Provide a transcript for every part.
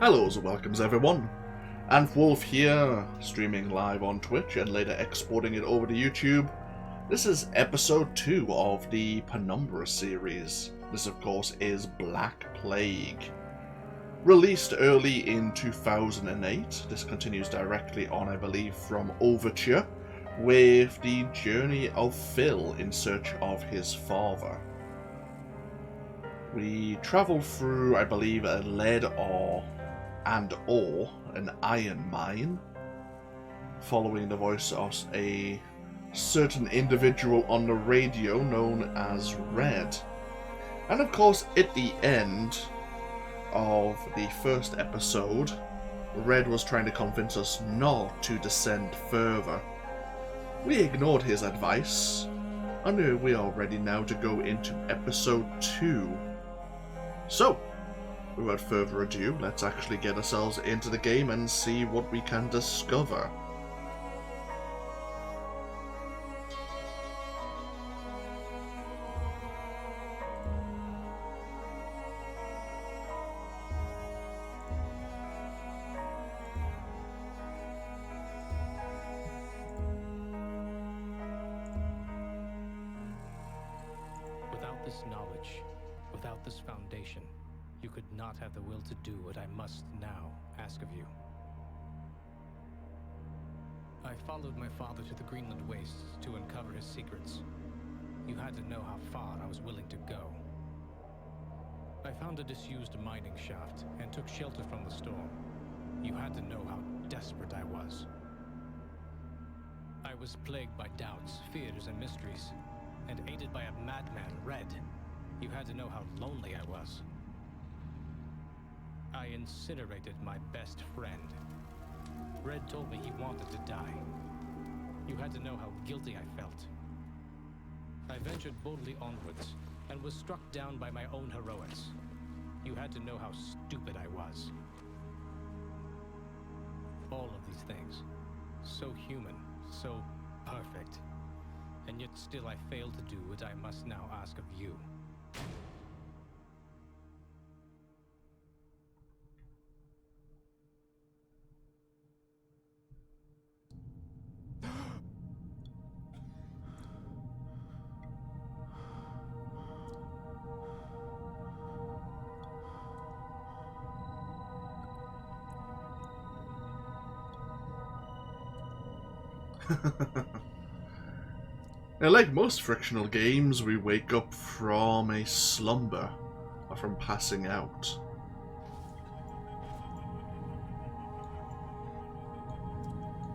Hellos and welcomes everyone. AnthWolf here, streaming live on Twitch and later exporting it over to YouTube. This is episode 2 of the Penumbra series. This of course is Black Plague. Released early in 2008, this continues directly on, I believe, from Overture, with the journey of Phil in search of his father. We travel through, I believe, a lead ore, an iron mine, following the voice of a certain individual on the radio known as Red. And of course, at the end of the first episode, Red was trying to convince us not to descend further. We ignored his advice, and we are ready now to go into episode 2. So, without further ado, let's actually get ourselves into the game and see what we can discover. Without this knowledge, without this foundation, you could not have the will to do what I must now ask of you. I followed my father to the Greenland wastes to uncover his secrets. You had to know how far I was willing to go. I found a disused mining shaft and took shelter from the storm. You had to know how desperate I was. I was plagued by doubts, fears, and mysteries, and aided by a madman, Red. You had to know how lonely I was. I incinerated my best friend. Red told me he wanted to die. You had to know how guilty I felt. I ventured boldly onwards, and was struck down by my own heroics. You had to know how stupid I was. All of these things, so human, so perfect, and yet still I failed to do what I must now ask of you. Now, like most frictional games, we wake up from a slumber, or from passing out.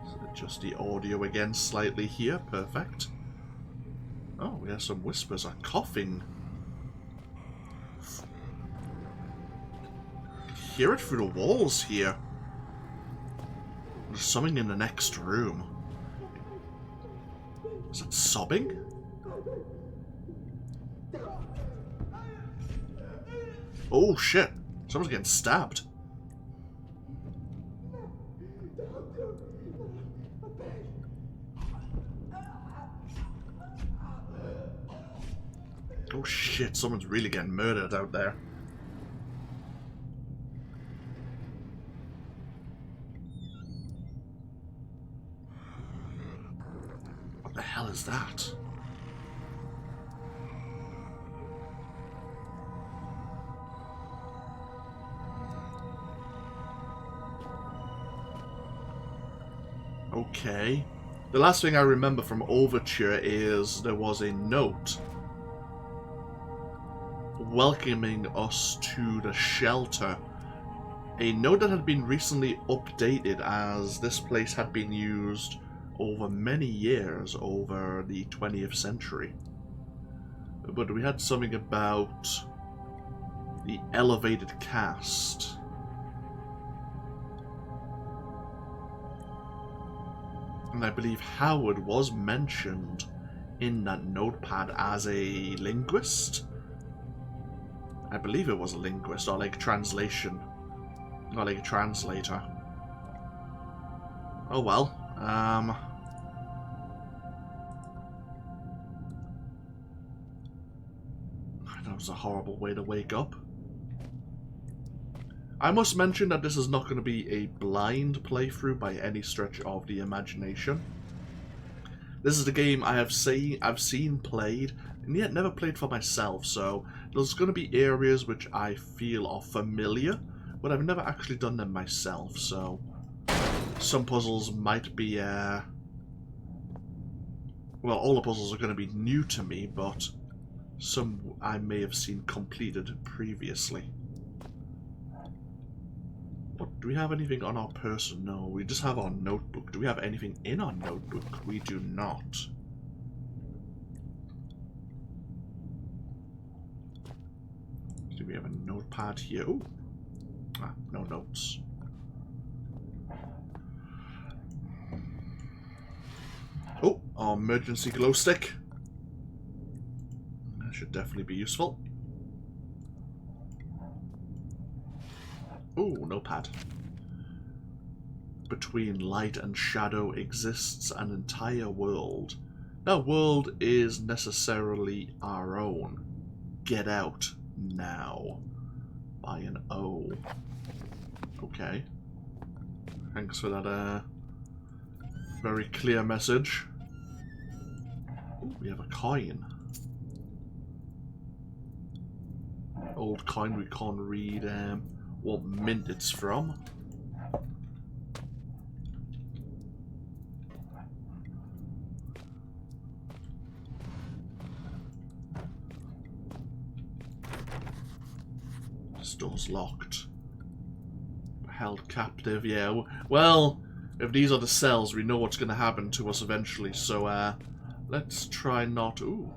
So adjust the audio again slightly here, perfect. Oh, we have some whispers, a coughing. Hear it through the walls here. There's something in the next room. Is that sobbing? Oh shit! Someone's getting stabbed. Oh shit, someone's really getting murdered out there. What the hell is that? Okay. The last thing I remember from Overture is there was a note welcoming us to the shelter. A note that had been recently updated as this place had been used over many years, over the 20th century. But we had something about the elevated caste. And I believe Howard was mentioned in that notepad as a linguist. I believe it was a linguist, or like translation. Or like a translator. Oh well. That was a horrible way to wake up. I must mention that this is not going to be a blind playthrough by any stretch of the imagination. This is the game I've seen played, and yet never played for myself, so there's going to be areas which I feel are familiar, but I've never actually done them myself, so some puzzles might be, well, all the puzzles are going to be new to me, but some I may have seen completed previously. What, do we have anything on our person? No, we just have our notebook. Do we have anything in our notebook? We do not. Do we have a notepad here? Ooh. Ah, no notes. Oh, our emergency glow stick. That should definitely be useful. Oh, notepad. Between light and shadow exists an entire world. That world is necessarily our own. Get out now. By an O. Okay. Thanks for that very clear message. Ooh, we have a coin. Old coin, we can't read what mint it's from. This door's locked. Held captive, yeah. Well, if these are the cells, we know what's going to happen to us eventually, so let's try not... Ooh.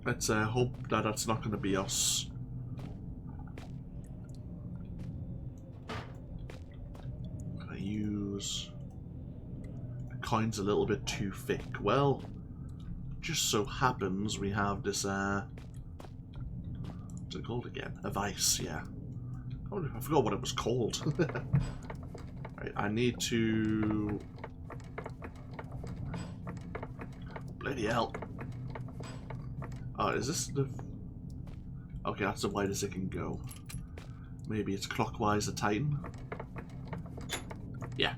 Let's hope that that's not going to be us. Can I use... The coin's a little bit too thick. Well, just so happens we have this, what's it called again? A vice, yeah. Oh, I forgot what it was called. Right, I need to... Bloody hell. Oh, is this the... Okay, that's the widest it can go. Maybe it's clockwise a Titan? Yeah.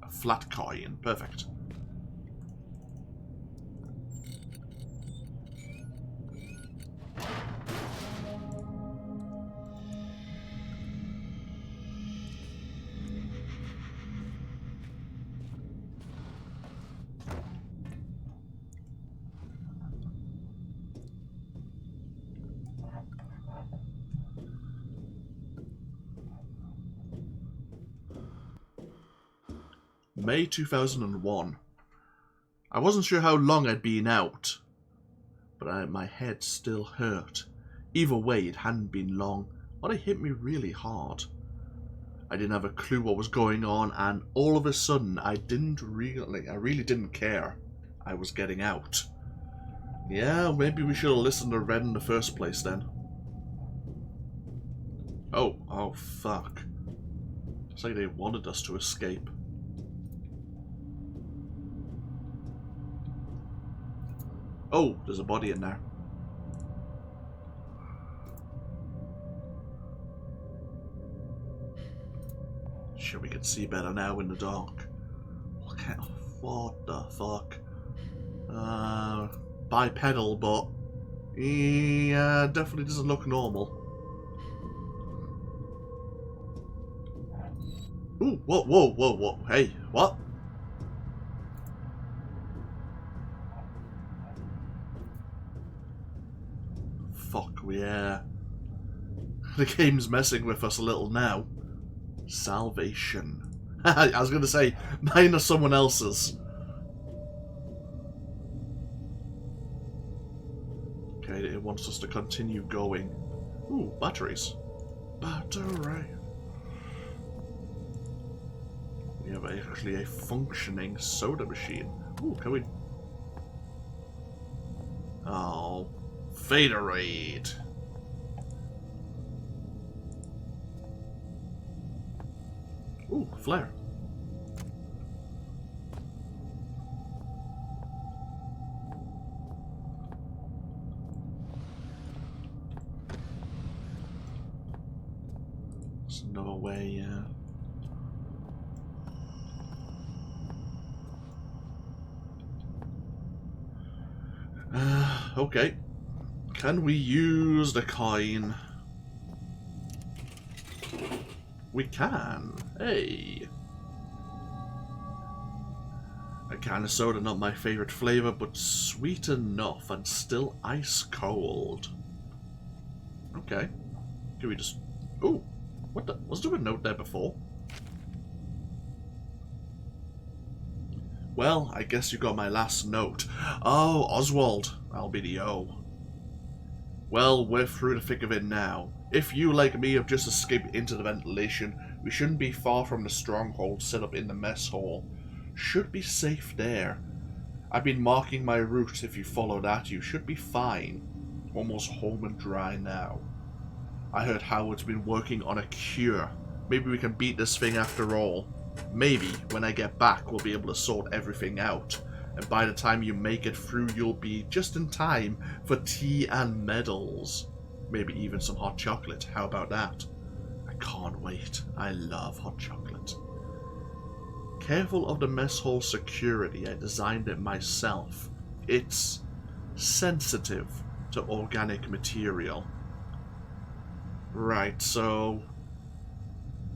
A flat coin. Perfect. May 2001. I wasn't sure how long I'd been out, but my head still hurt. Either way, it hadn't been long, but it hit me really hard. I didn't have a clue what was going on, and all of a sudden, I really didn't care. I was getting out. Yeah, maybe we should have listened to Red in the first place then. Oh fuck. It's like they wanted us to escape. Oh, there's a body in there. Sure, we can see better now in the dark. What the fuck? Bipedal, but yeah, definitely doesn't look normal. Ooh, whoa. Hey, what? Fuck, yeah. The game's messing with us a little now. Salvation. I was going to say, mine or someone else's. Okay, it wants us to continue going. Ooh, batteries. Battery. We have actually a functioning soda machine. Ooh, can we... Oh. Faderade. Ooh, flare. another way, yeah. Okay. Can we use the coin? We can. Hey. A can of soda, not my favourite flavour, but sweet enough and still ice cold. Okay. Can we just... Ooh. What the... Was there a note there before? Well, I guess you got my last note. Oh, Oswald. I'll be the O. Well, we're through the thick of it now. If you, like me, have just escaped into the ventilation, we shouldn't be far from the stronghold set up in the mess hall. Should be safe there. I've been marking my route. If you follow that, you should be fine. Almost home and dry now. I heard Howard's been working on a cure. Maybe we can beat this thing after all. Maybe, when I get back, we'll be able to sort everything out. And by the time you make it through, you'll be just in time for tea and medals. Maybe even some hot chocolate. How about that? I can't wait. I love hot chocolate. Careful of the mess hall security. I designed it myself. It's sensitive to organic material. Right, so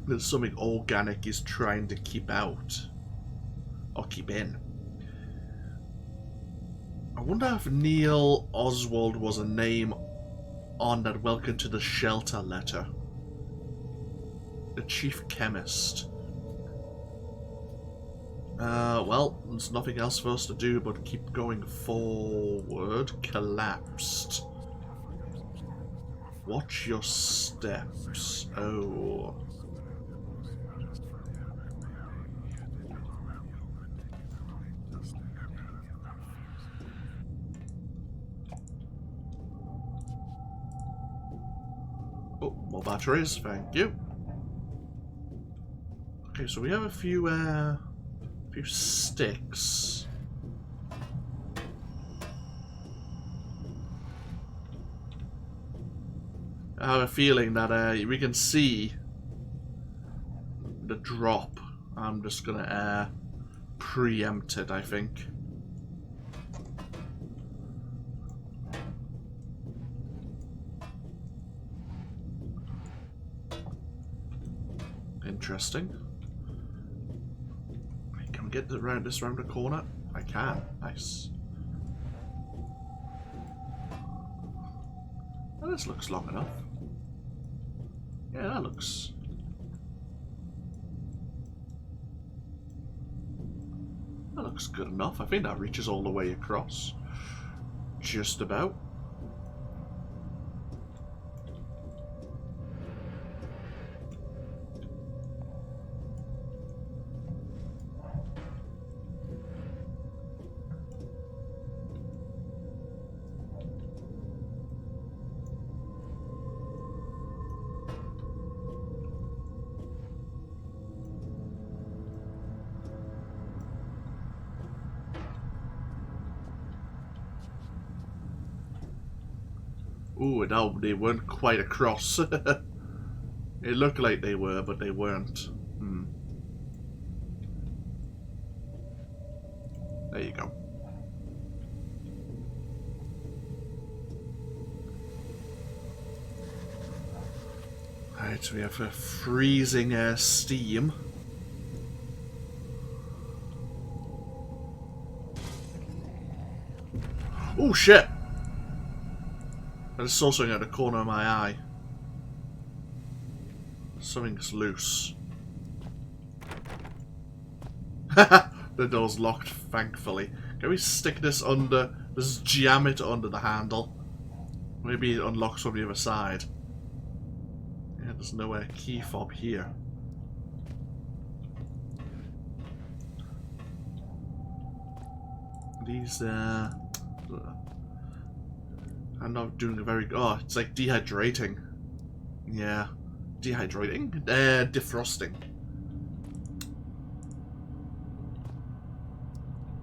there's something organic is trying to keep out. Or keep in. I wonder if Neil Oswald was a name on that Welcome to the Shelter letter. The chief chemist. Well, there's nothing else for us to do but keep going forward. Collapsed. Watch your steps. Oh. Oh, more batteries, thank you. Okay, so we have a few sticks. I have a feeling that we can see the drop. I'm just gonna preempt it, I think. Interesting. Can we get this round the corner? I can. Nice. Well, this looks long enough. Yeah, that looks... That looks good enough. I think that reaches all the way across. Just about. Ooh, no, they weren't quite across. It looked like they were, but they weren't. There you go. Alright, so we have a freezing steam. Oh shit! I just saw something out the corner of my eye. Something's loose. The door's locked, thankfully. Can we stick this under... Just jam it under the handle? Maybe it unlocks from the other side. Yeah, there's no key fob here. These, I'm not doing a very... Oh, it's like dehydrating. Yeah. Dehydrating? Defrosting.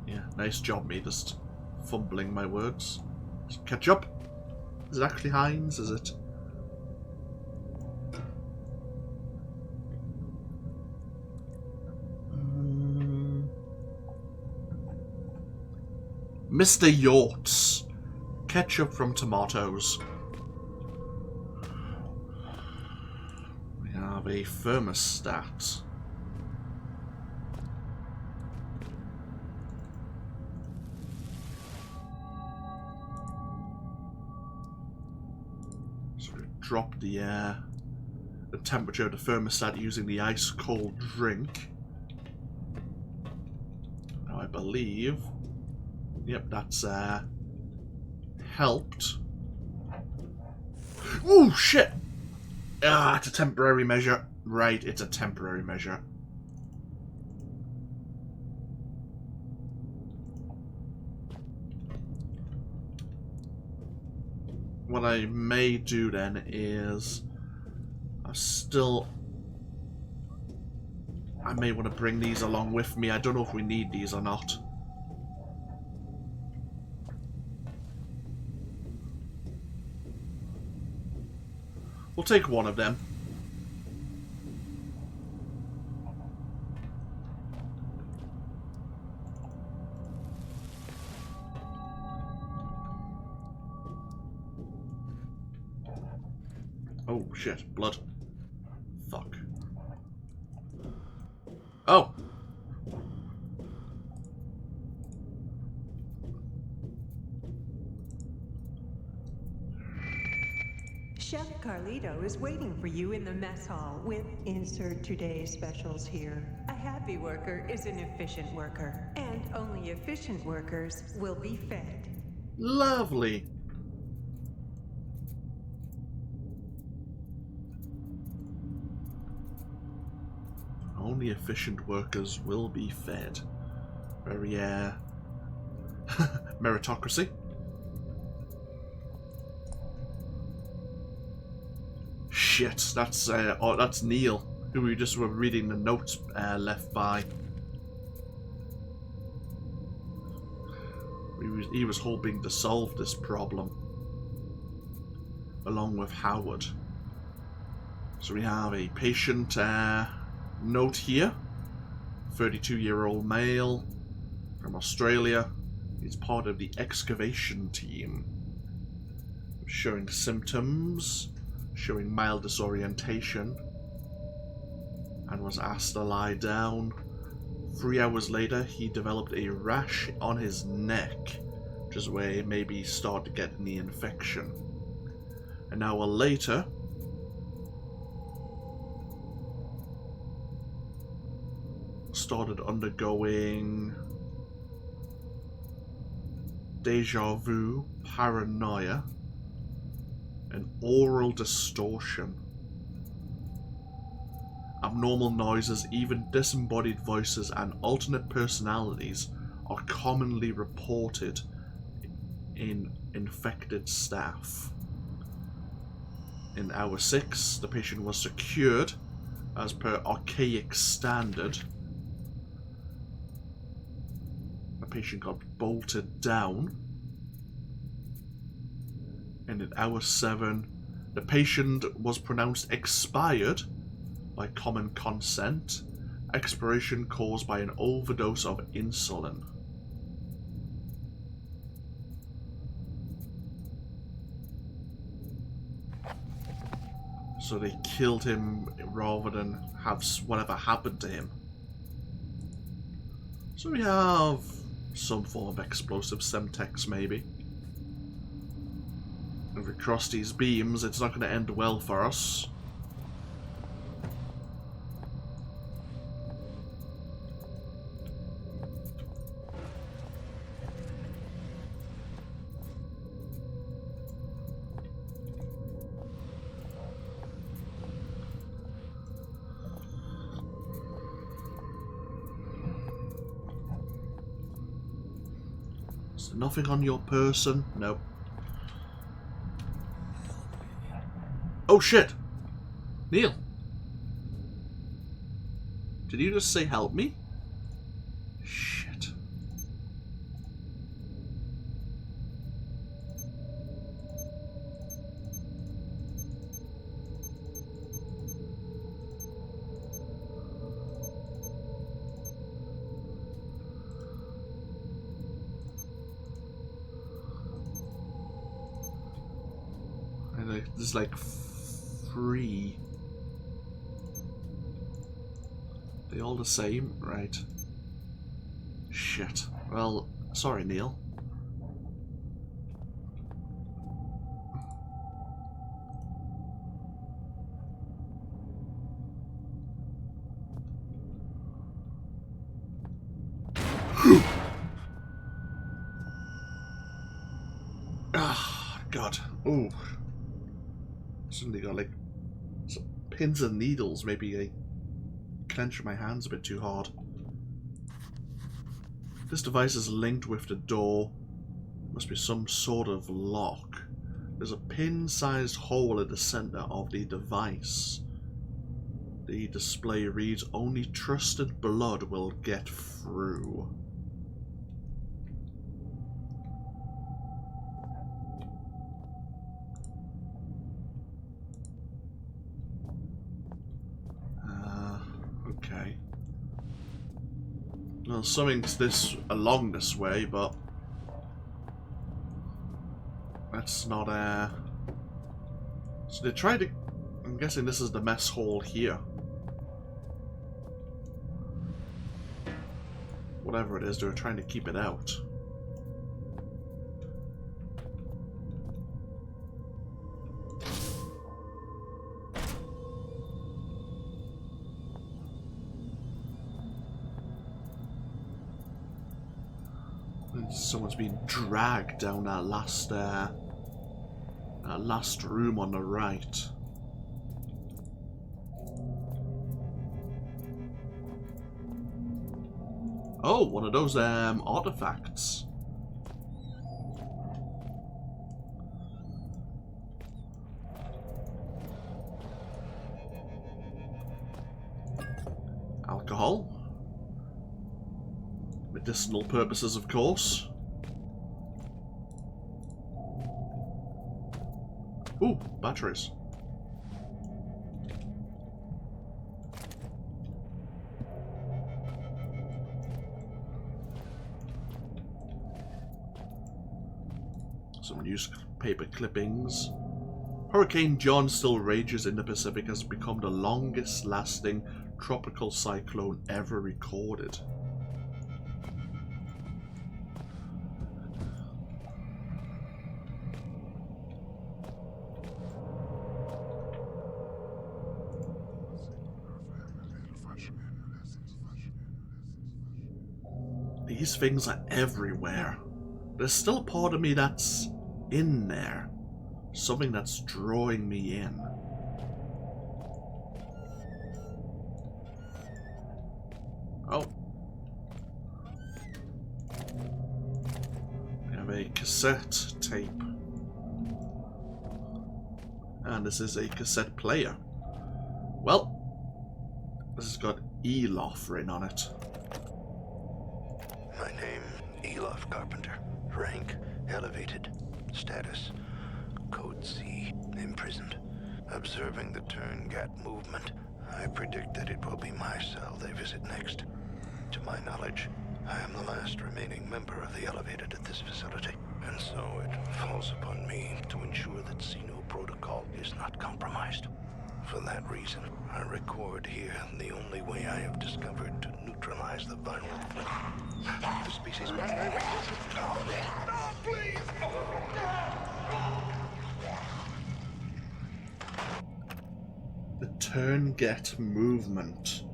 Yeah, nice job, me just fumbling my words. Ketchup? Is it actually Heinz? Is it? Mr. Yachts. Ketchup from tomatoes. We have a thermostat. So we drop the temperature of the thermostat using the ice cold drink. Now I believe, yep, that's helped. Oh shit! Ah, it's a temporary measure. Right, it's a temporary measure. What I may do then is I may want to bring these along with me. I don't know if we need these or not. We'll take one of them. Oh shit, blood. Fuck. Oh! Chef Carlito is waiting for you in the mess hall with insert today's specials here. A happy worker is an efficient worker, and only efficient workers will be fed. Lovely. Only efficient workers will be fed. Very, meritocracy. Shit, that's Neil, who we just were reading the notes left by. He was hoping to solve this problem, along with Howard. So we have a patient note here. 32-year-old male from Australia. He's part of the excavation team. Showing symptoms, showing mild disorientation, and was asked to lie down. 3 hours later, he developed a rash on his neck, which is where he maybe started getting the infection. An hour later, started undergoing deja vu, paranoia, and oral distortion. Abnormal noises, even disembodied voices and alternate personalities are commonly reported in infected staff. In hour 6, the patient was secured as per archaic standard. The patient got bolted down. And in hour 7, the patient was pronounced expired by common consent. Expiration caused by an overdose of insulin. So they killed him rather than have whatever happened to him. So we have some form of explosive Semtex maybe. If we cross these beams, it's not going to end well for us. Is there nothing on your person? Nope. Oh shit! Neil! Did you just say help me? Shit. there's like 3. They all the same? Right. Shit. Well, sorry, Neil. Ah, God. Ooh. Suddenly got like some pins and needles. Maybe I clench my hands a bit too hard. This device is linked with the door. Must be some sort of lock. There's a pin-sized hole at the center of the device. The display reads, "Only trusted blood will get through." Okay. Well, something's along this way, but that's not So they tried to. I'm guessing this is the mess hall here. Whatever it is, they're trying to keep it out. Someone's being dragged down that last room on the right. Oh, one of those artifacts. Alcohol. Medicinal purposes, of course. Ooh, batteries. Some newspaper clippings. Hurricane John still rages in the Pacific, has become the longest lasting tropical cyclone ever recorded. These things are everywhere. There's still a part of me that's in there. Something that's drawing me in. Oh. We have a cassette tape. And this is a cassette player. Well, this has got Elof written on it. My name, Elof Carpenter. Rank, elevated. Status, Code C, imprisoned. Observing the Turn-Gat movement, I predict that it will be my cell they visit next. To my knowledge, I am the last remaining member of the Elevated at this facility, and so it falls upon me to ensure that Xeno protocol is not compromised. For that reason, I record here the only way I have discovered to neutralize the viral threat. The species... No, please! The Turn-Get movement.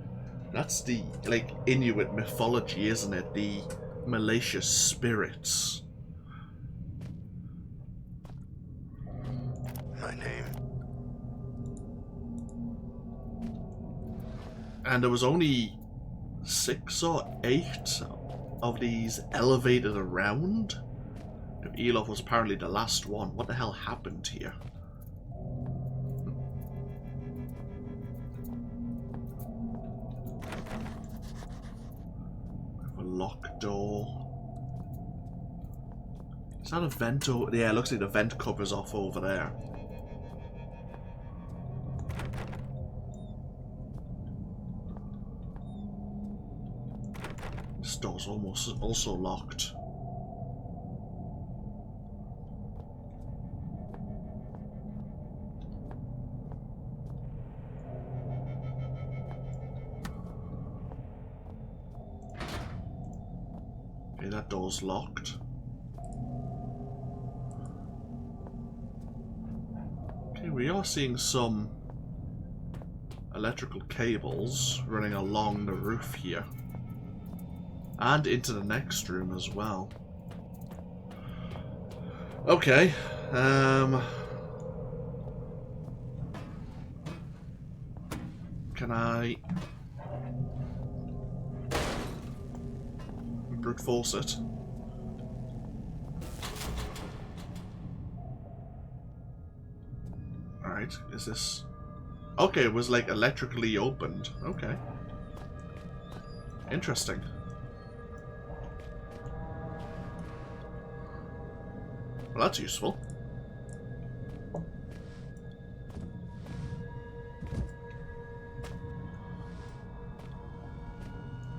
That's the, like, Inuit mythology, isn't it? The malicious spirits. My name. And there was only 6 or 8 of these elevated around. If Elof was apparently the last one, what the hell happened here? A locked door. Is that a vent? Yeah, it looks like the vent covers off over there. This door's almost also locked. Okay, that door's locked. Okay, we are seeing some electrical cables running along the roof here. And into the next room as well. Okay, can I brute force it? Alright, is this... Okay, it was like electrically opened. Okay. Interesting. Well, that's useful.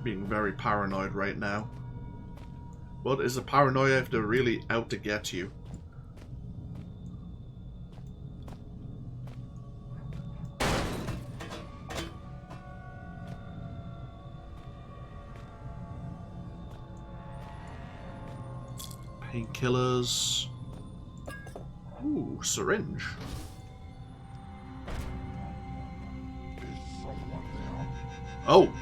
Being very paranoid right now. But is the paranoia if they're really out to get you? Painkillers. Ooh, syringe. Oh!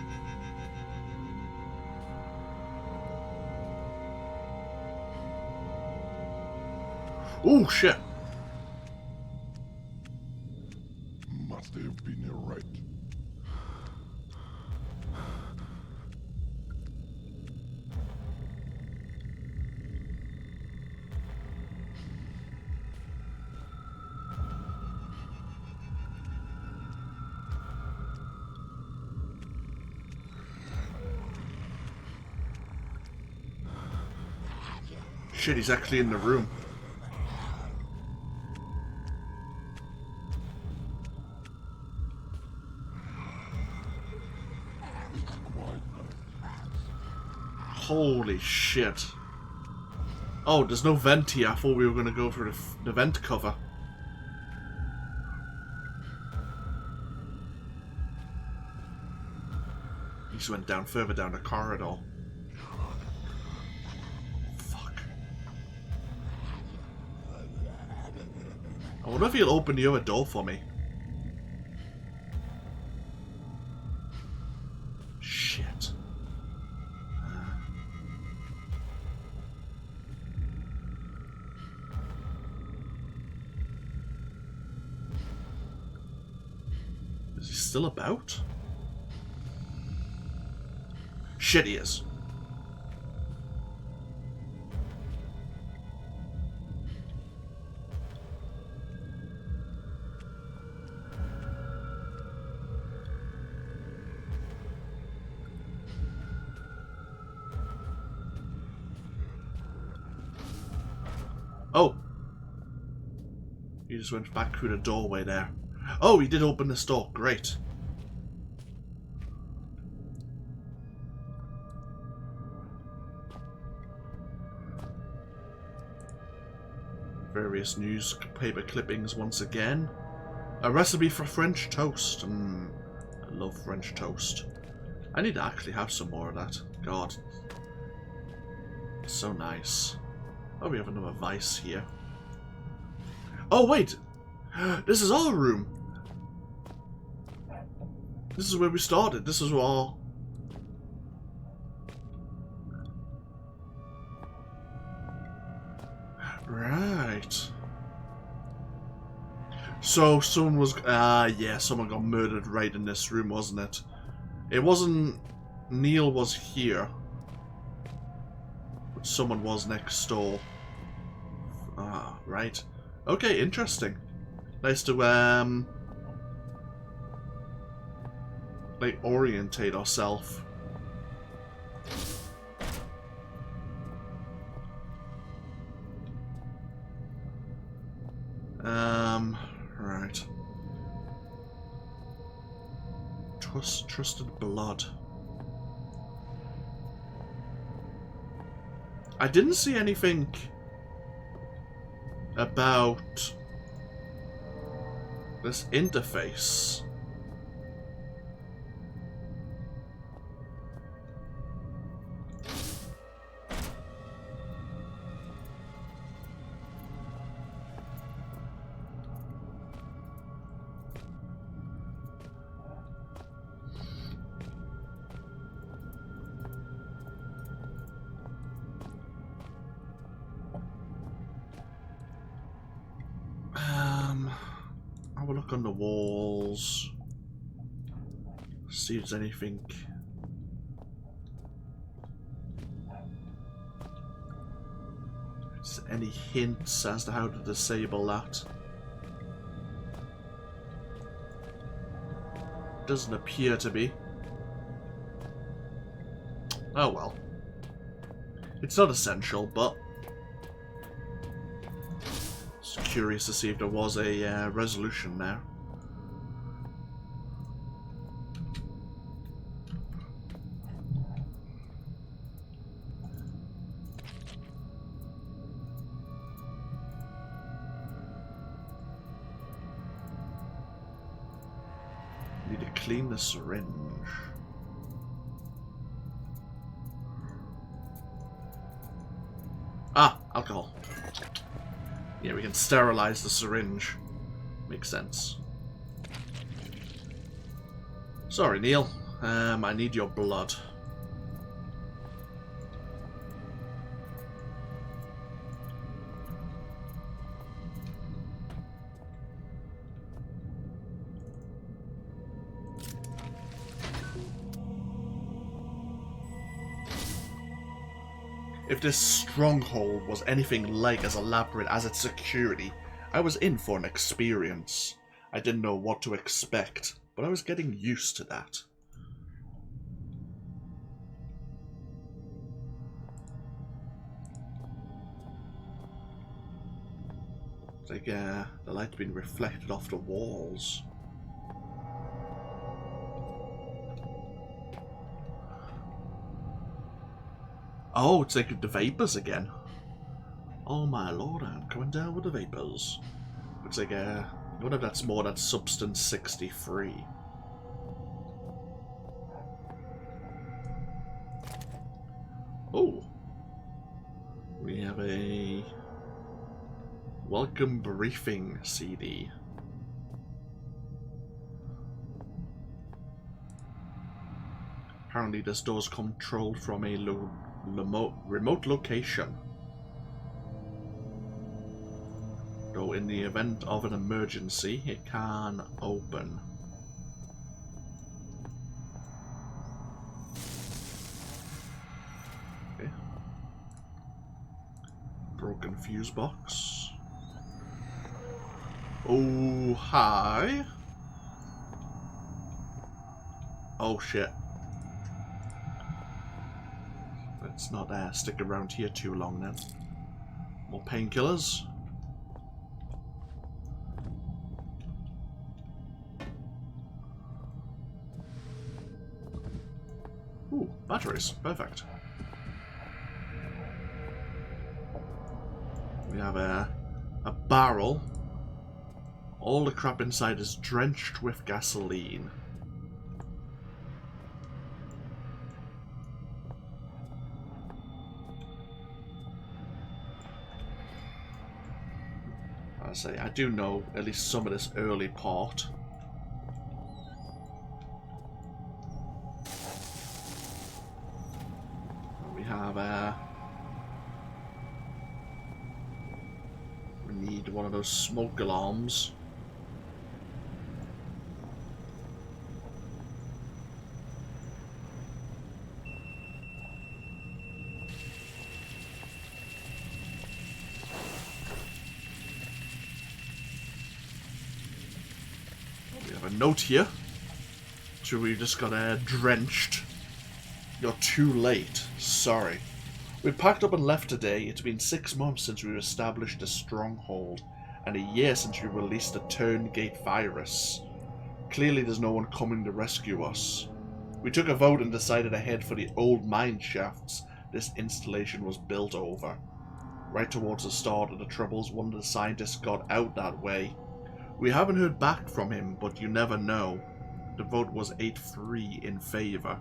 Oh shit! Must have been a right. Shit, he's actually in the room. Holy shit. Oh, there's no vent here. I thought we were going to go for the vent cover. He just went down further down the corridor. Fuck. I wonder if he'll open the other door for me. Shit. Is he still about? Shit, he is. Oh. He just went back through the doorway there. Oh, he did open this door. Great. Various newspaper clippings once again. A recipe for French toast. I love French toast. I need to actually have some more of that. God. It's so nice. Oh, we have another vice here. Oh, wait! This is our room! This is where we started. This is all... Right. So, someone was... yeah, someone got murdered right in this room, wasn't it? It wasn't... Neil was here. But someone was next door. Ah, right. Okay, interesting. Nice to, like, orientate ourselves. Right. Trusted blood. I didn't see anything about this interface. Look on the walls. See if there's anything. Is there any hints as to how to disable that? Doesn't appear to be. Oh well. It's not essential, but just curious to see if there was a resolution there. Need to clean the syringe. Ah, alcohol. Yeah, we can sterilize the syringe. Makes sense. Sorry, Neil. I need your blood. If this stronghold was anything like as elaborate as its security, I was in for an experience. I didn't know what to expect, but I was getting used to that. It's like the light's being reflected off the walls. Oh, it's like the vapors again. Oh my lord, I'm coming down with the vapors. Looks like I wonder if that's more than Substance 63. Oh. We have a welcome briefing CD. Apparently this door's controlled from a remote location. Though in the event of an emergency, it can open. Okay. Broken fuse box. Oh, hi. Oh, shit. Let's not stick around here too long then. More painkillers. Ooh, batteries. Perfect. We have a barrel. All the crap inside is drenched with gasoline. I do know at least some of this early part. We have we need one of those smoke alarms. Note here. So we just got drenched. You're too late. Sorry. We packed up and left today. It's been 6 months since we established a stronghold, and a year since we released the Turngate virus. Clearly there's no one coming to rescue us. We took a vote and decided to head for the old mine shafts this installation was built over. Right towards the start of the Troubles, one of the scientists got out that way. We haven't heard back from him, but you never know. The vote was 8-3 in favour.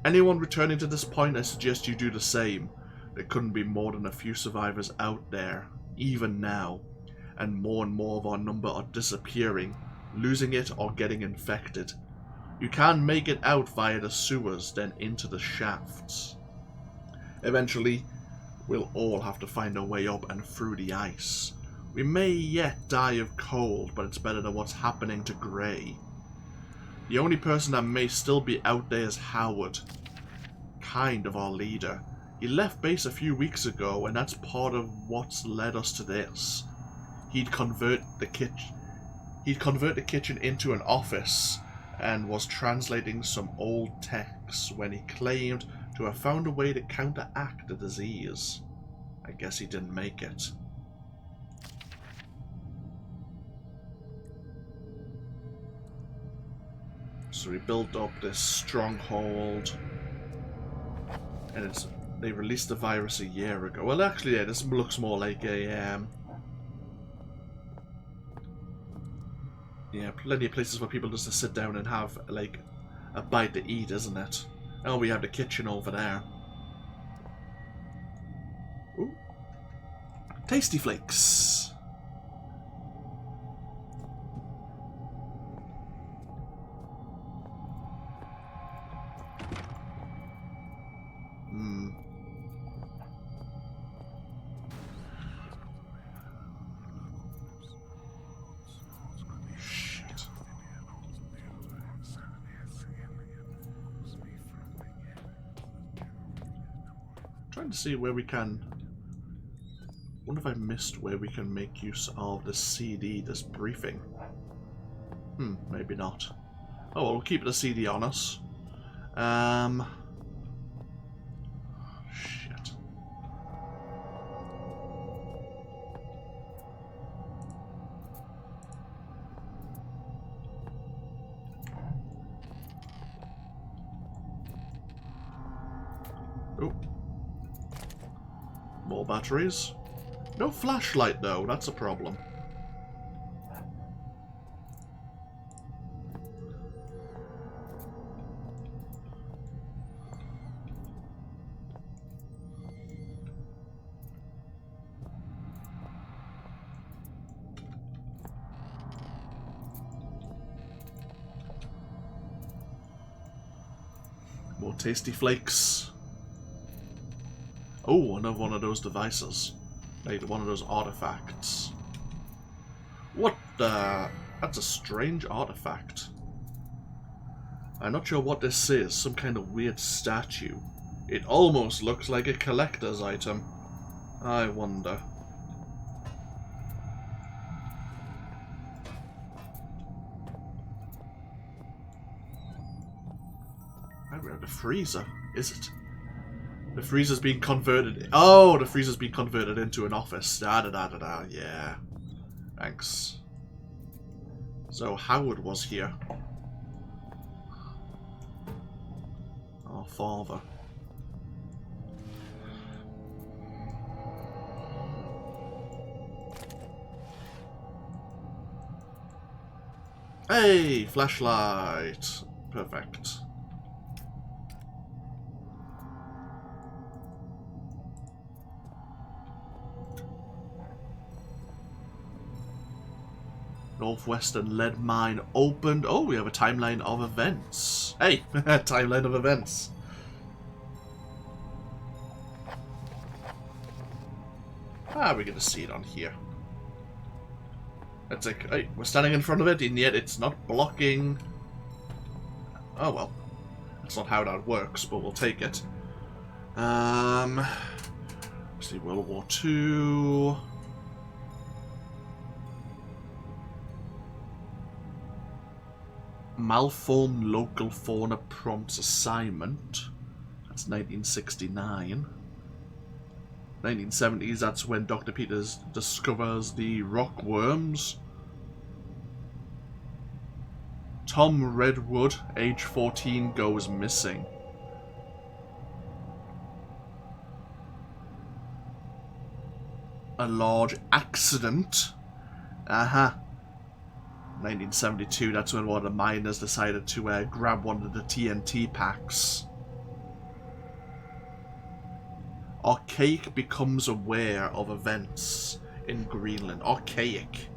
Anyone returning to this point, I suggest you do the same. There couldn't be more than a few survivors out there, even now. And more of our number are disappearing, losing it or getting infected. You can make it out via the sewers, then into the shafts. Eventually, we'll all have to find a way up and through the ice. We may yet die of cold, but it's better than what's happening to Gray. The only person that may still be out there is Howard. Kind of our leader. He left base a few weeks ago, and that's part of what's led us to this. He'd convert the kitchen into an office, and was translating some old texts when he claimed to have found a way to counteract the disease. I guess he didn't make it. So we built up this stronghold, and they released the virus a year ago. Well, actually, yeah, this looks more like a yeah, plenty of places for people just to sit down and have like a bite to eat, isn't it? Oh, we have the kitchen over there. Ooh, tasty flakes. Trying to see where we can. Wonder if I missed where we can make use of the CD, this briefing. Maybe not. Oh well, we'll keep the CD on us. Shit. Oh. More batteries. No flashlight though, that's a problem. More tasty flakes. Oh, another one of those devices. Like one of those artifacts. What the? That's a strange artifact. I'm not sure what this is. Some kind of weird statue. It almost looks like a collector's item. I wonder. I read the freezer. Is it? The freezer's being converted. Oh, the freezer's being converted into an office. Da-da-da-da-da. Yeah. Thanks. So Howard was here. Our father. Hey, flashlight. Perfect. Northwestern lead mine opened. Oh, we have a timeline of events. Hey, timeline of events. We're gonna see it on here. It's like, hey, we're standing in front of it, and yet it's not blocking. Oh well, that's not how that works, but we'll take it. Let's see, World War II. Malformed local fauna prompts assignment. That's 1969. 1970s, that's when Dr. Peters discovers the rockworms. Tom Redwood, age 14, goes missing. A large accident. 1972, that's when one of the miners decided to grab one of the TNT packs. Archaic becomes aware of events in Greenland. Archaic.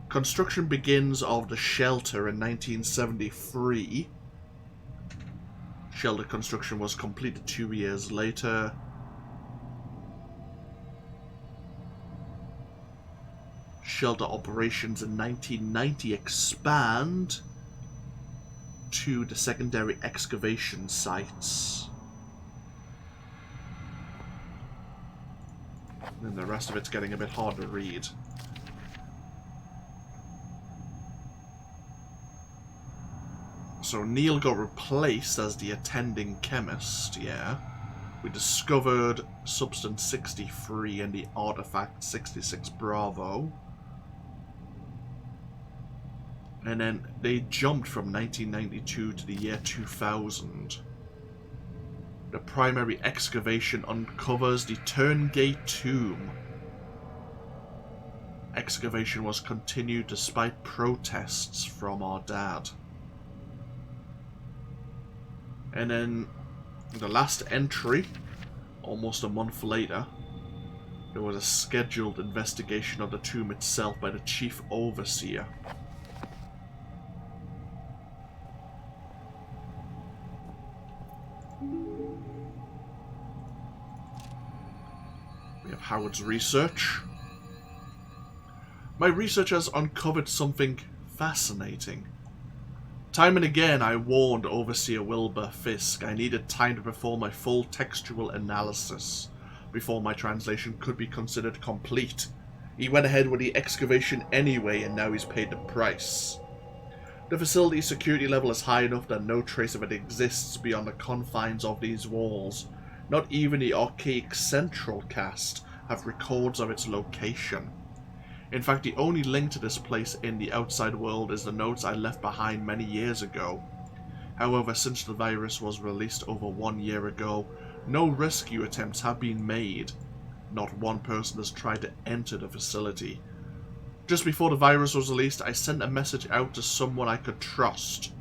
Construction begins of the shelter in 1973. Shelter construction was completed 2 years later. shelter operations in 1990 expand to the secondary excavation sites. And the rest of it's getting a bit hard to read. So Neil got replaced as the attending chemist, yeah. We discovered Substance 63 and the Artifact 66 Bravo. And then they jumped from 1992 to the year 2000. The primary excavation uncovers the Turngate Tomb. Excavation was continued despite protests from our dad. And then the last entry, almost a month later, there was a scheduled investigation of the tomb itself by the Chief Overseer. We have Howard's research. My research has uncovered something fascinating. Time and again, I warned Overseer Wilbur Fisk I needed time to perform my full textual analysis before my translation could be considered complete. He went ahead with the excavation anyway, and now he's paid the price. The facility's security level is high enough that no trace of it exists beyond the confines of these walls. Not even the archaic Central cast have records of its location. In fact, the only link to this place in the outside world is the notes I left behind many years ago. However, since the virus was released over 1 year ago, no rescue attempts have been made. Not one person has tried to enter the facility. Just before the virus was released, I sent a message out to someone I could trust.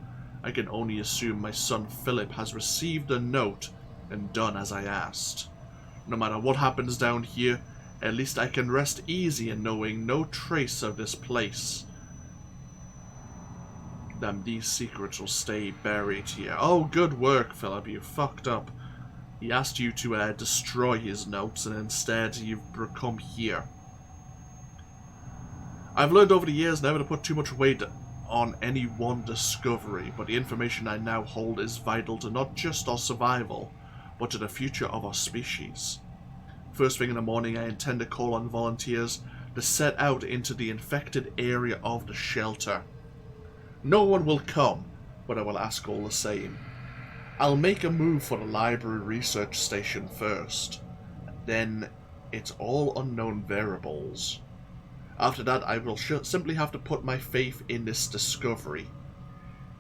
I can only assume my son Philip has received a note and done as I asked. No matter what happens down here, at least I can rest easy in knowing no trace of this place. Damn, these secrets will stay buried here. Oh, good work, Philip, you fucked up. He asked you to destroy his notes, and instead you've come here. I've learned over the years never to put too much weight on any one discovery, but the information I now hold is vital to not just our survival, but to the future of our species. First thing in the morning, I intend to call on volunteers to set out into the infected area of the shelter. No one will come, but I will ask all the same. I'll make a move for the library research station first. Then it's all unknown variables. After that, I will simply have to put my faith in this discovery.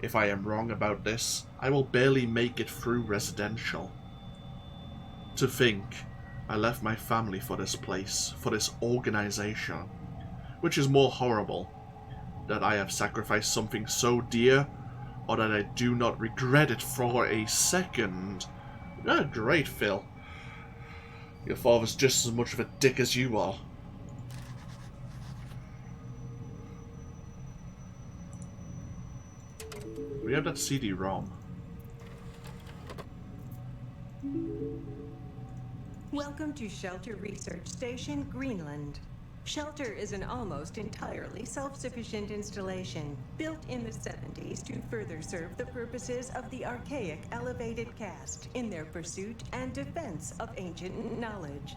If I am wrong about this, I will barely make it through residential. To think, I left my family for this place, for this organization. Which is more horrible, that I have sacrificed something so dear, or that I do not regret it for a second. Ah, great, Phil. Your father's just as much of a dick as you are. We have that CD-ROM. Welcome to Shelter Research Station, Greenland. Shelter is an almost entirely self-sufficient installation, built in the 70s to further serve the purposes of the archaic elevated caste in their pursuit and defense of ancient knowledge.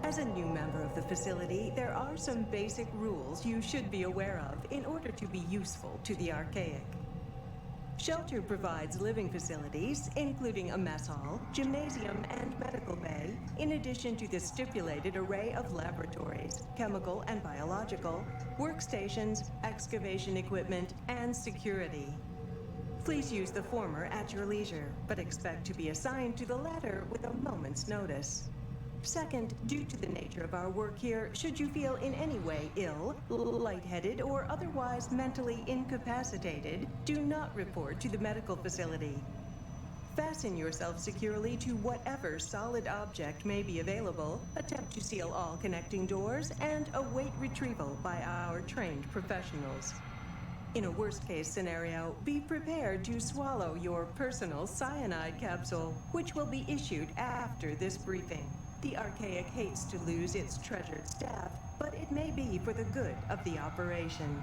As a new member of the facility, there are some basic rules you should be aware of in order to be useful to the archaic. Shelter provides living facilities, including a mess hall, gymnasium, and medical bay, in addition to the stipulated array of laboratories, chemical and biological, workstations, excavation equipment, and security. Please use the former at your leisure, but expect to be assigned to the latter with a moment's notice. Second, due to the nature of our work here, should you feel in any way ill, lightheaded, or otherwise mentally incapacitated, do not report to the medical facility. Fasten yourself securely to whatever solid object may be available, attempt to seal all connecting doors, and await retrieval by our trained professionals. In a worst-case scenario, be prepared to swallow your personal cyanide capsule, which will be issued after this briefing. The Archaic hates to lose its treasured staff, but it may be for the good of the operation.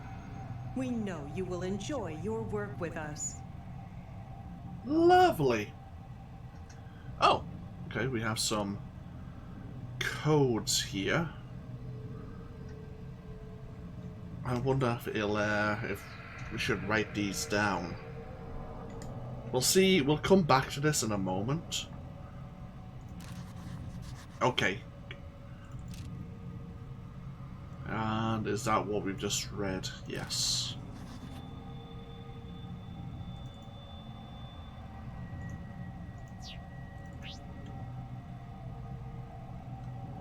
We know you will enjoy your work with us. Lovely. Oh, okay, we have some codes here. I wonder if it'll, if we should write these down. We'll see. We'll come back to this in a moment. Okay. And is that what we've just read? Yes.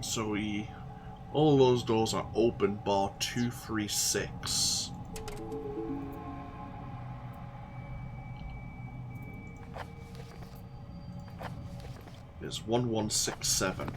So all those doors are open bar 236. Is 1167.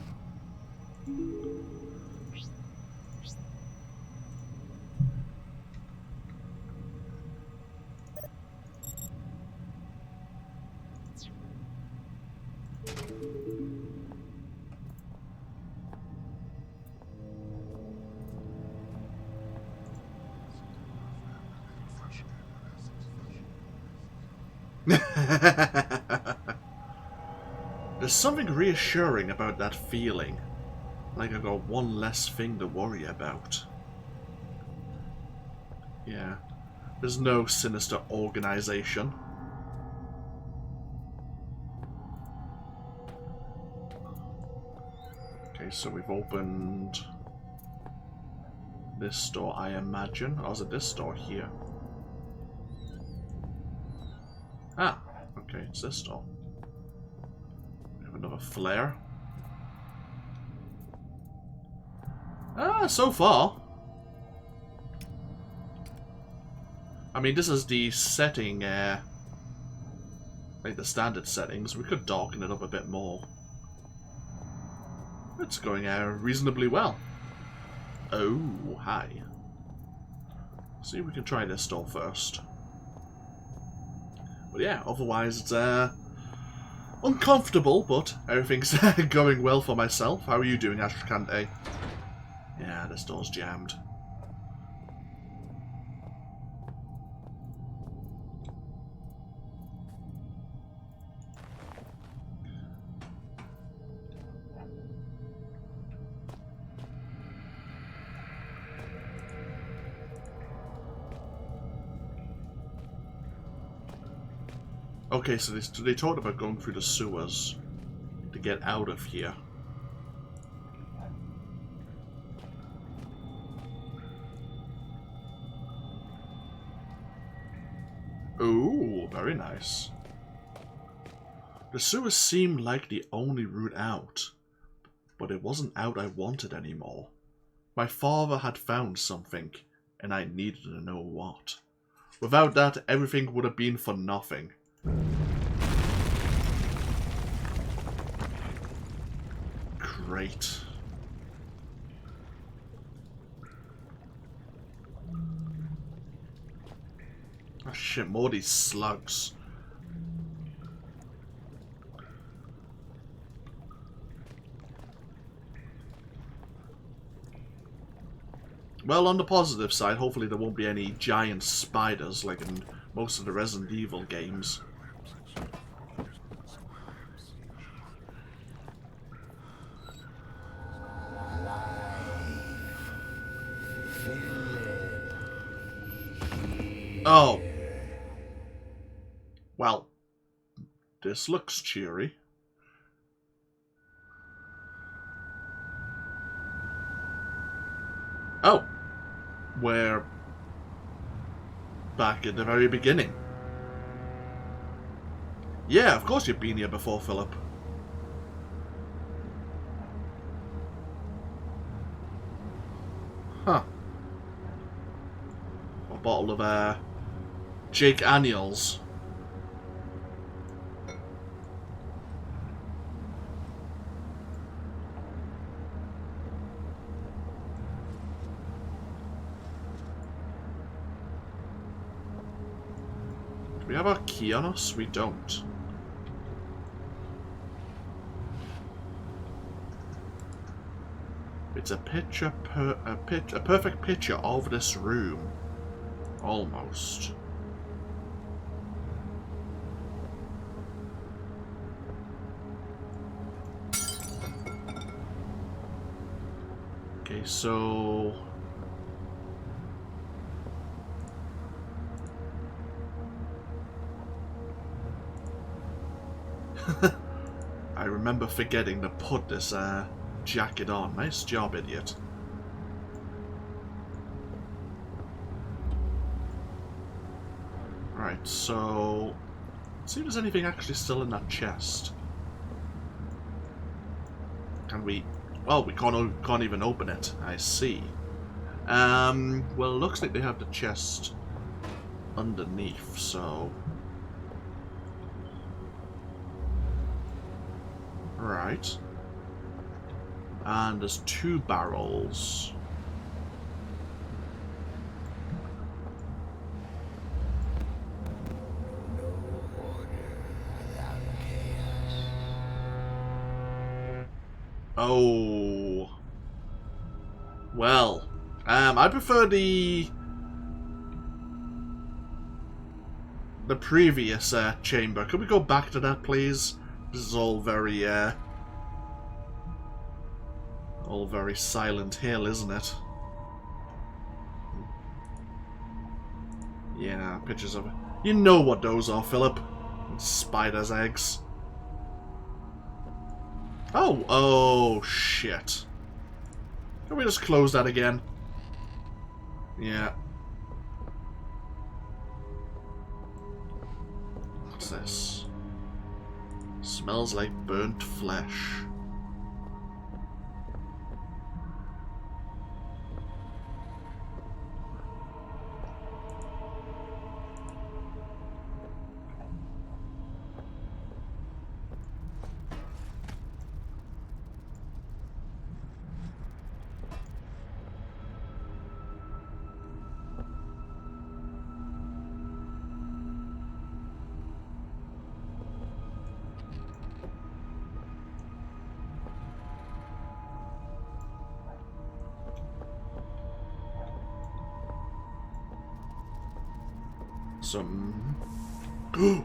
There's something reassuring about that feeling. Like I got one less thing to worry about. Yeah. There's no sinister organization. Okay, so we've opened this door, I imagine. Or is it this door here? Ah, okay, it's this door. We have another flare. Ah, so far. I mean, this is the setting, like the standard settings. We could darken it up a bit more. It's going reasonably well. Oh, hi. See, we can try this door first. But yeah, otherwise it's uncomfortable, but everything's going well for myself. How are you doing, Ashtrikante? Yeah, this door's jammed. Okay, so they talked about going through the sewers to get out of here. Ooh, very nice. The sewers seemed like the only route out, but it wasn't out I wanted anymore. My father had found something, and I needed to know what. Without that, everything would have been for nothing. Great. Oh shit, more of these slugs. Well, on the positive side, hopefully there won't be any giant spiders like in most of the Resident Evil games. Oh. Well, this looks cheery. Oh. We're back at the very beginning. Yeah, of course you've been here before, Philip. Huh. A bottle of, Jake Daniels. Do we have our key on us? We don't. It's a perfect picture of this room. Almost. Okay, so... I remember forgetting to put this jacket on. Nice job, idiot. Right, so... Let's see if there's anything actually still in that chest. Can we... Well, we can't even open it. I see. Well, it looks like they have the chest underneath, so... Right. And there's 2 barrels. Oh. Well, I prefer the previous chamber. Could we go back to that, please? This is all very Silent Hill, isn't it? Yeah, pictures of it. You know what those are, Philip. Spider's eggs. Oh shit. Can we just close that again? Yeah. What's this? Smells like burnt flesh.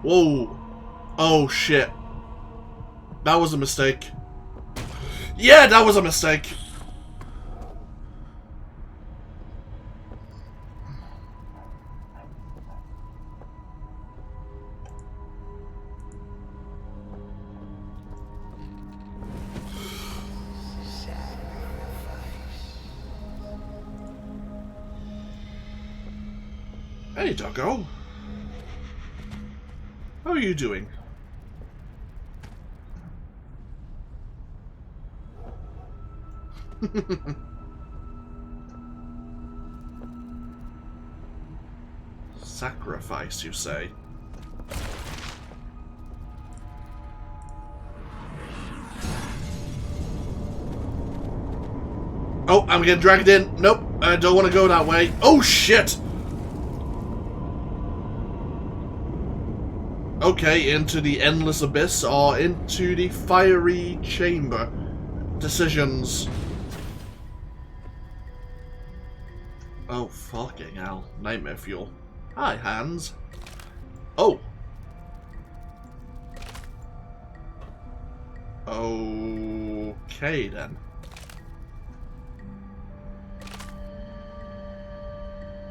Whoa! Oh shit! That was a mistake. Yeah, that was a mistake. Hey, doggo. How are you doing? Sacrifice, you say? Oh, I'm getting dragged in. Nope, I don't want to go that way. Oh, shit! Okay, into the endless abyss or into the fiery chamber. Decisions. Oh, fucking hell. Nightmare fuel. Hi, Hans. Oh. Okay, then.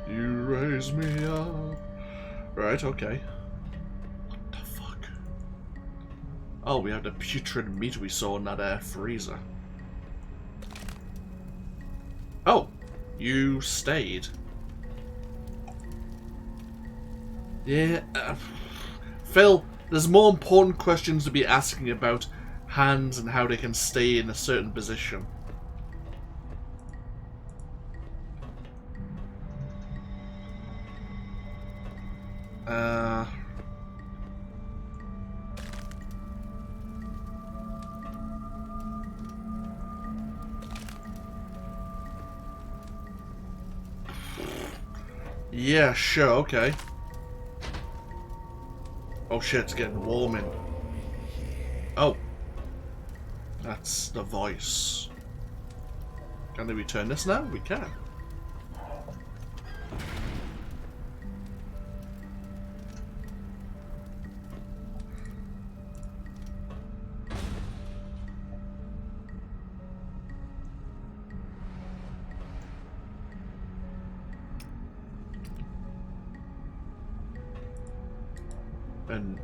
You raise me up. Right, okay. Oh, we have the putrid meat we saw in that air freezer. Oh, you stayed. Yeah, Phil, there's more important questions to be asking about hands and how they can stay in a certain position. Yeah, sure, okay. Oh shit, it's getting warm in. Oh. That's the voice. Can we turn this now? We can. And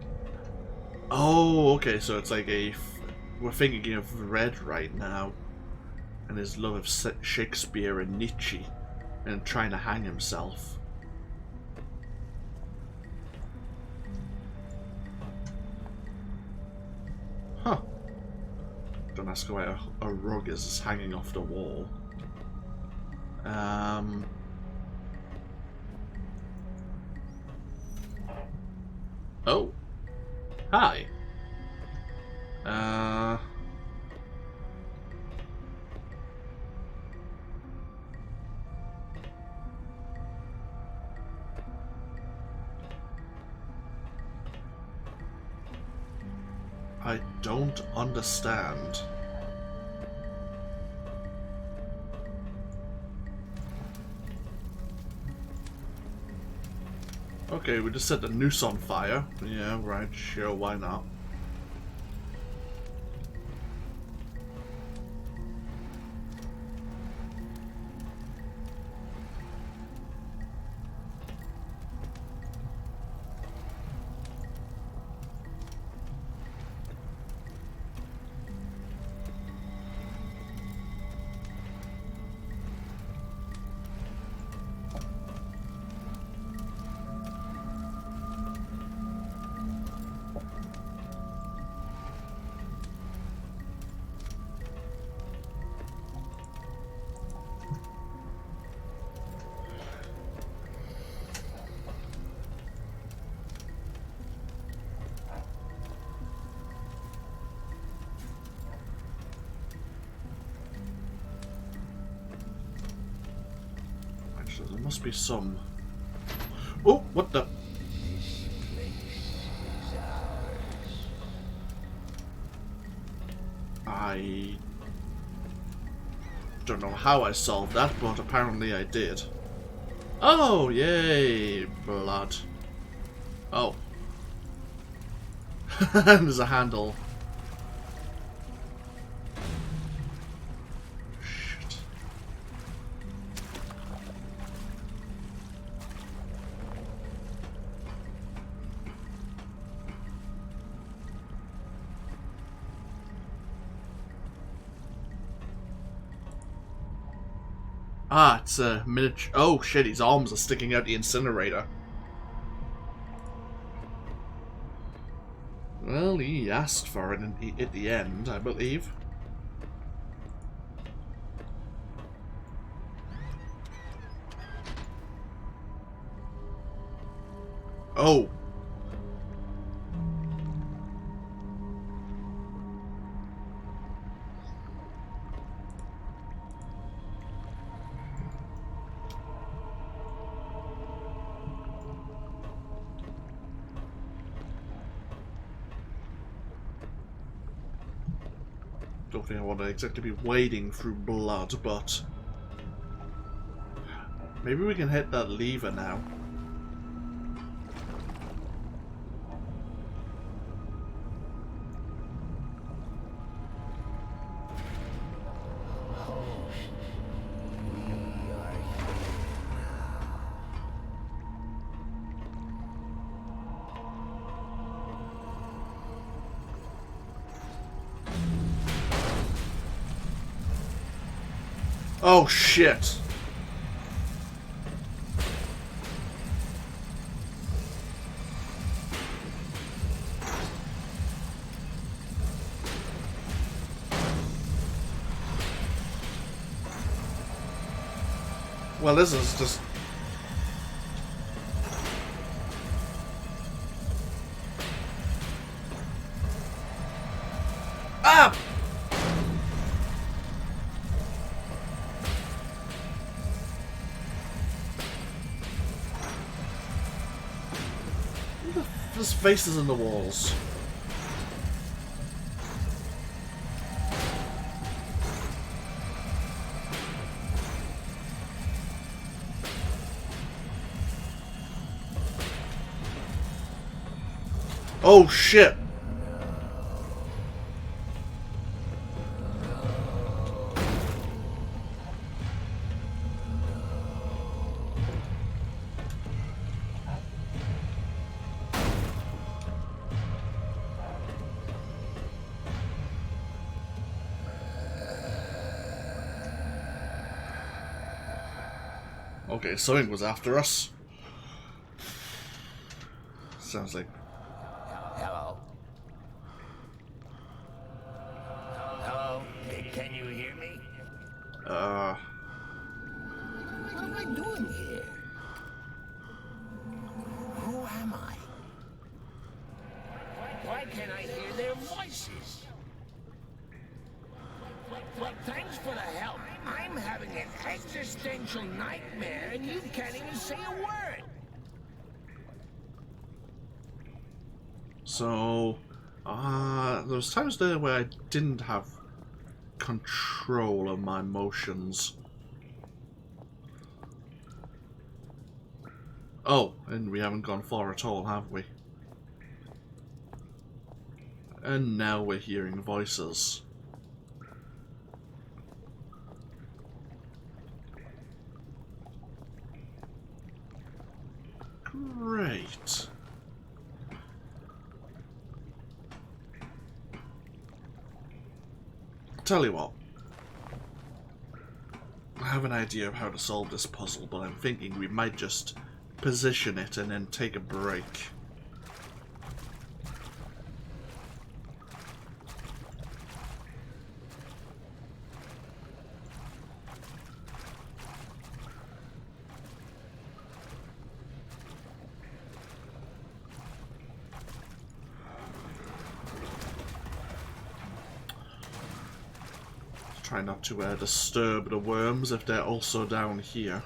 oh, okay, so it's like we're thinking of Red right now, and his love of Shakespeare and Nietzsche, and trying to hang himself. Huh. Don't ask why a rug is hanging off the wall. Oh. Hi. I don't understand. Okay, we just set the noose on fire. Yeah, right, sure, why not? There must be some... Oh, what the... I don't know how I solved that, but apparently I did. Oh, yay, blood. Oh. There's a handle. Shit. Ah, it's a miniature. Oh shit, his arms are sticking out the incinerator. Well, he asked for it at the end, I believe. Oh. Don't think I want to exactly be wading through blood, but maybe we can hit that lever now. Oh shit. Well, this is just... Ah! There's faces in the walls. Oh shit! Okay, something was after us. Sounds like... Hello? Hello? Can you hear me? What am I doing here? Who am I? Why can't I hear their voices? Thanks for the help. I'm having an existential nightmare and you can't even say a word. So, there was times there where I didn't have control of my emotions. Oh, and we haven't gone far at all, have we? And now we're hearing voices. Great. Tell you what. I have an idea of how to solve this puzzle, but I'm thinking we might just position it and then take a break. Try not to disturb the worms if they're also down here.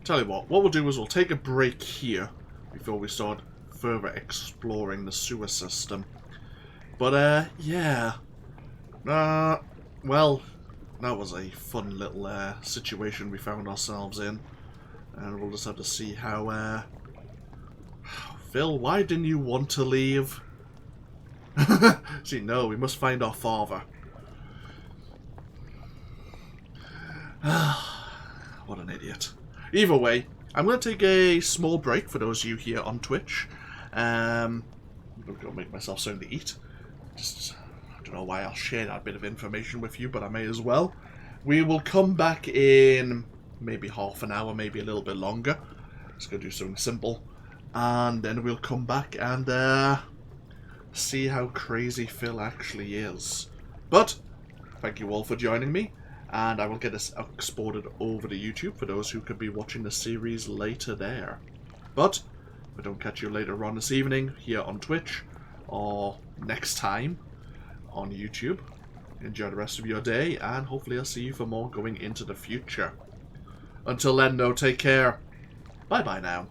Tell you what we'll do is we'll take a break here before we start further exploring the sewer system. But, yeah. Well, that was a fun little, situation we found ourselves in. And we'll just have to see how, Phil, why didn't you want to leave? See, no, we must find our father. What an idiot. Either way, I'm going to take a small break for those of you here on Twitch. I'm going to go make myself something to eat. I don't know why I'll share that bit of information with you, but I may as well. We will come back in maybe half an hour, maybe a little bit longer. Just going to do something simple. And then we'll come back and see how crazy Phil actually is. But, thank you all for joining me. And I will get this exported over to YouTube for those who could be watching the series later there. But, if I don't catch you later on this evening here on Twitch, or next time on YouTube, enjoy the rest of your day, and hopefully I'll see you for more going into the future. Until then, though, take care. Bye-bye now.